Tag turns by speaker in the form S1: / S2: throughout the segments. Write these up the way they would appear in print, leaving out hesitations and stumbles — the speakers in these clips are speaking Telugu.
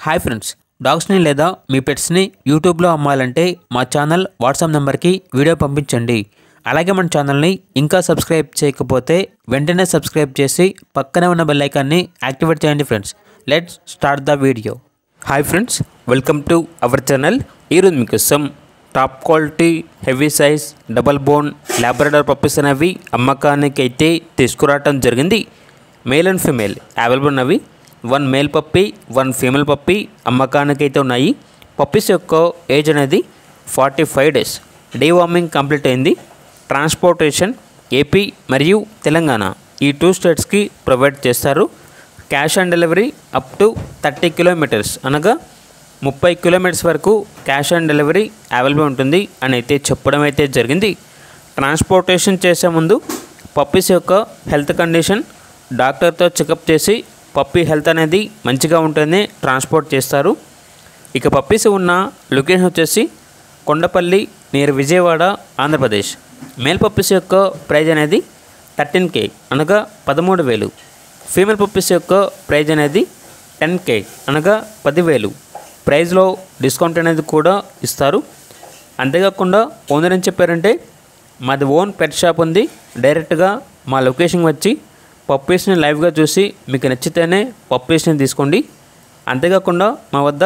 S1: హాయ్ ఫ్రెండ్స్, డాగ్స్ని లేదా మీ పెట్స్ని యూట్యూబ్లో అమ్మాలంటే మా ఛానల్ వాట్సాప్ నెంబర్కి వీడియో పంపించండి. అలాగే మన ఛానల్ని ఇంకా సబ్స్క్రైబ్ చేయకపోతే వెంటనే సబ్స్క్రైబ్ చేసి పక్కనే ఉన్న బెల్ ఐకాన్ని యాక్టివేట్ చేయండి. Friends, let's start the video. Hi friends, welcome to our channel. ఈరోజు మీకోసం top quality heavy size double bone Labrador puppies అనేవి అమ్మకానికి అయితే తీసుకురావటం జరిగింది. మేల్ అండ్ ఫీమేల్ అవైలబుల్ ఉన్నవి. 1 మేల్ పప్పీ 1 ఫీమేల్ పప్పీ అమ్మకానికి అయితే ఉన్నాయి. పప్పీస్ యొక్క ఏజ్ అనేది 45 డేస్. డీవార్మింగ్ కంప్లీట్ అయింది. ట్రాన్స్పోర్టేషన్ ఏపీ మరియు తెలంగాణ ఈ 2 స్టేట్స్కి ప్రొవైడ్ చేస్తారు. Cash on delivery up to 30 kilometres అనగా 30 కిలోమీటర్స్ వరకు క్యాష్ ఆన్ డెలివరీ అవైలబుల్ ఉంటుంది అని అయితే చెప్పడం అయితే జరిగింది. ట్రాన్స్పోర్టేషన్ చేసే ముందు పప్పీస్ యొక్క హెల్త్ కండిషన్ డాక్టర్తో చెకప్ చేసి పప్పీ హెల్త్ అనేది మంచిగా ఉంటేనే ట్రాన్స్పోర్ట్ చేస్తారు. ఇక పప్పీస్ ఉన్న లొకేషన్ వచ్చేసి Kondapalli near Vijayawada, Andhra Pradesh. Male puppies యొక్క ప్రైజ్ అనేది 13K అనగా 13,000. ఫీమేల్ పప్పీస్ యొక్క ప్రైజ్ అనేది 10K అనగా 10,000. ప్రైజ్లో డిస్కౌంట్ అనేది కూడా ఇస్తారు. అంతేకాకుండా ఓనర్ ఏం చెప్పారంటే, మాది ఓన్ పెట్ షాప్ ఉంది, డైరెక్ట్గా మా లొకేషన్ వచ్చి పప్పీస్ని లైవ్గా చూసి మీకు నచ్చితేనే పప్పీస్ని తీసుకోండి. అంతేకాకుండా మా వద్ద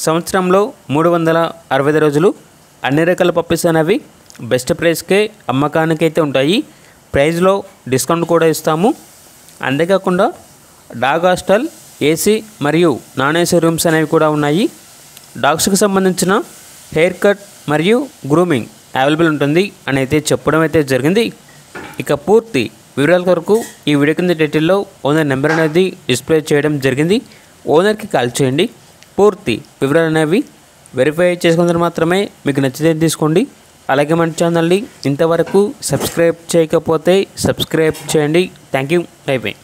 S1: సంవత్సరంలో 365 రోజులు అన్ని రకాల పప్పీస్ అనేవి బెస్ట్ ప్రైస్కే అమ్మకానికి అయితే ఉంటాయి. ప్రైస్లో డిస్కౌంట్ కూడా ఇస్తాము. అంతేకాకుండా డాగ్ హాస్టల్, ఏసీ మరియు నాన్ ఏసీ రూమ్స్ అనేవి కూడా ఉన్నాయి. డాగ్స్కి సంబంధించిన హెయిర్ కట్ మరియు గ్రూమింగ్ అవైలబుల్ ఉంటుంది అని అయితే చెప్పడం అయితే జరిగింది. ఇక పూర్తి వివరాల కొరకు ఈ వీడియో కింద డీటెయిల్లో ఓనర్ నెంబర్ అనేది డిస్ప్లే చేయడం జరిగింది. ఓనర్కి కాల్ చేయండి. పూర్తి వివరాలు అనేవి వెరిఫై చేసుకున్న మాత్రమే మీకు నచ్చితే తీసుకోండి. అలాగే మన ఛానల్ని ఇంతవరకు సబ్స్క్రైబ్ చేయకపోతే సబ్స్క్రైబ్ చేయండి. Thank you. By by.